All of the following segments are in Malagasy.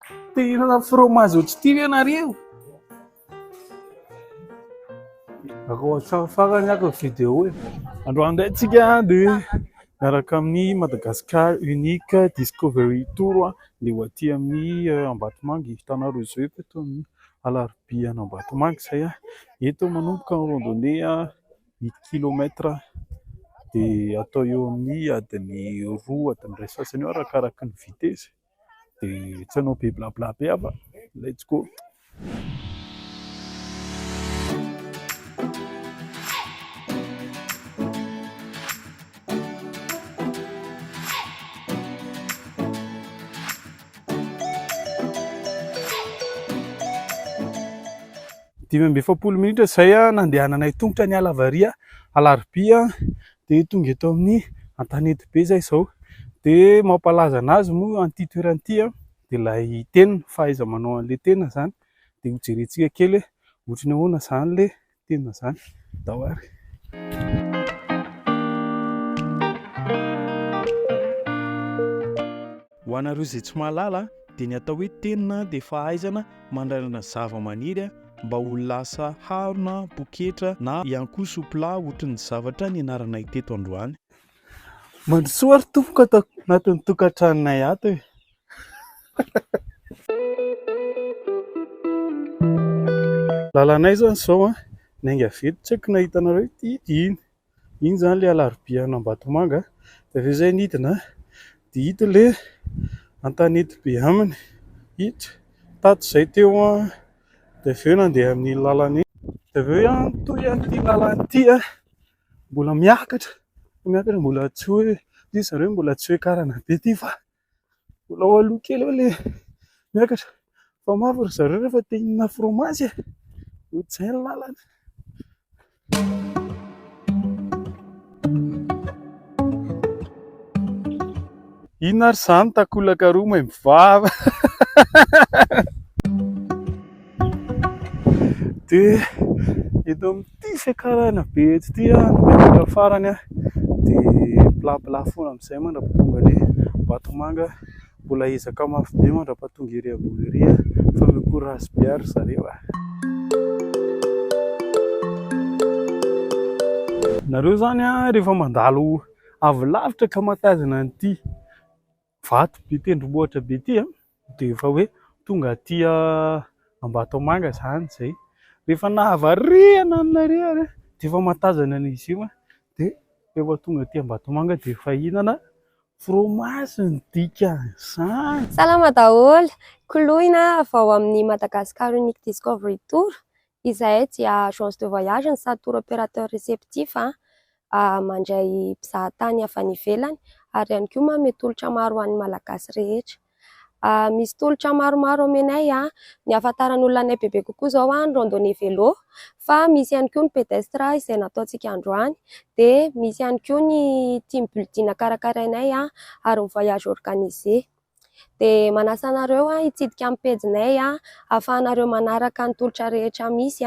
Te hihinana frômazy ohatr'ity ianareo? Raha farany ako vidéo e. Androany indray antsika dia miaraka amin'ny Madagascar Unique Discovery Tour dia ho aty amin'ny Ambatomanga. Hitanareo izao eto amin'ny Alarobia any Ambatomanga izay eto manomboka ny randonnée 8 kilomètres dia atao eo amin'ny adiny 2 adiny iray sasany eo arakaraka ny vitesy. Dia tsy hanao be blabla be fa let's go. Dimy amby efapolo minitra izay nandehananay tongotra ny Alavaria Alarobia dia tonga eto amin'ny Antanety be izay izao. Dia mampalaza anazy moa an'ity toeran'ity dia ilay tenina, fahaiza-manao an'ilay tenina izany. Dia hojerentsika kely ohatry ny ahoana izany ilay tenina izany. Dahoary. Ho anareo izay tsy mahalala dia ny atao hoe tenina dia fahaizana mandrandrana zava-maniry mba ho lasa harona, poketra na ihany koa sopla ohatrin'ny zavatra ny anaranay teto androany. Mandrosoa ary tompoko atao anatin'ny tokantranonay ato e. Lalanay zany izao nainga veto tsy haiko na hitanareo ity iny zany ilay Alarobia any Ambatomanga. Dia avy eo izay nidina dia hita ilay Antanety be aminy hita tato izay teo dia avy eo nandeha amin'ny lalany. Dia avy eo toy an'ity lalany ity mbola miakatra mbola tsy hoe izy zareo mbola tsy hoe karana be ity fa mbola ao aloha kely eo ilay miakatra fa mafy ry zareo rehefa te hihinana frômazy ohatr'izay ny lalana. Inona ary izany takolaka roa mahay mivava. Dia eto amin'ity fiakarana be ity miakatra farany dia blabla foana amin'izay mandrapahatonga ilay Ambatomanga. Mbola ezaka mafy be mandrapahatonga ery ambony ery fa miakorazy be ary zareo. Nareo zany rehefa mandalo avy lavitra ka matazana an'ity vato be tendrombohitra be ity dia efa hoe tonga aty Ambatomanga izany izay. Rehefa nahavariana anareo ary dia efa matazana an'izy io dia efa tonga aty Ambatomanga dia efa hihinana frômazy ny dikan'izany. Salama daholo, koloina avy ao amin'ny Madagascar Unique Discovery Tour. Izahay dia agence de voyage ny sady tour opérateur réceptif mandray mpizahatany avy any ivelany ary ihany koa manome tolotra maro ho an'ny malagasy rehetra. Misy tolotra maromaro aminay ny ahafantaran'ny olona bebe kokoa izao ny randonnée vélo, fa misy ihany koa ny pédestre izay nataontsika androany, dia misy ihany koa ny team building karakarainay ary ny voyage organisé. Dia manasa anareo hitsidika amin'ny pejinay ahafahanareo manaraka ny tolotra rehetra misy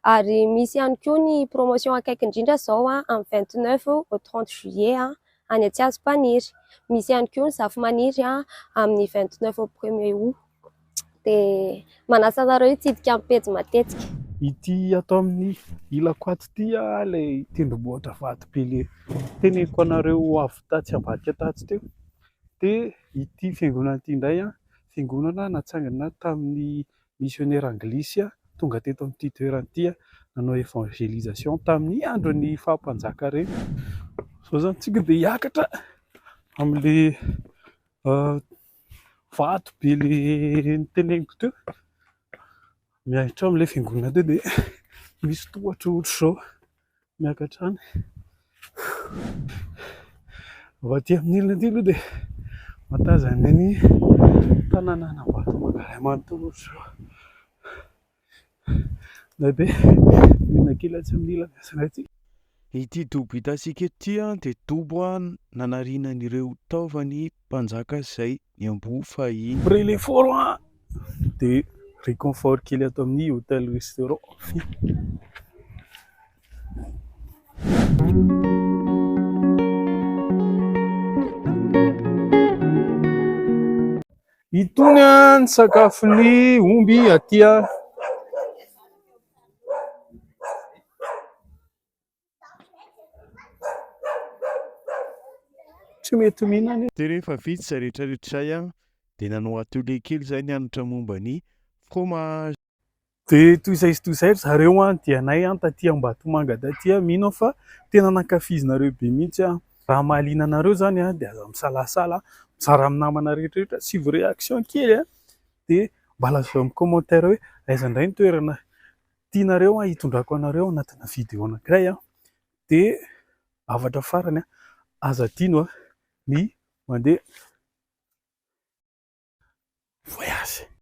ary misy ihany koa ny promotion akaiky indrindra izao amin'ny 29 au 30 juillet any Atsiazo-Paniry. Misy ihany koa ny zavamaniry amin'ny 29 au 1er août. Dia manasa anareo hitsidika amin'ny pejy matetika. Ity atao amin'ny ilako ato ity ilay tendrombohitra vato be ilay teneniko anareo avy tatsy ambadika tatsy teo. Dia ity fiangonana ity indray fiangonana natsangana tamin'ny missionnaire anglisy tonga teto amin'ity toerana nanao évangélisation tamin'ny andron'ny fahampanjaka reny. Izao zany tsika dia hiakatra amin'ilay vato be ilay teneniko teo. Miakatra amin'ilay fiangonana teo dia misy tohatra ohatr' izao miakatra any. Avy aty amin'ny ilany ity aloha dia matazana ny tanànana Ambatomanga iray manontolo ohatr' izao. Be mihina kely atsy amin'ny ilany asanay ity. Ity dobo hitantsika ity dia dobo nanarianan'ireo taovan'ny mpanjaka izay niamboho fahiny. Après l'effort dia réconfort kely ato amin'ny hôtel restaurant. Itony ny sakafon'ny omby aty. Tsy mety mihinana. Dia rehefa vita izay rehetrarehetra izay dia nanao atelier kely izay nianatra momba ny fromage. Dia toy izay sy toy izay zareo dia nay taty Ambatomanga taty mino fa tena nankafizinareo be mihitsy raha mahaliana anareo zany dia aza misalasala mizara amin'ny namana rehetrarehetra asivy réaction kely dia mba lazao amin'ny commentaire hoe aiza indray ny toerana tianareo hitondrako anareo anatina vidéo anankiray dia avatra farany aza adino ny mandeha voyage.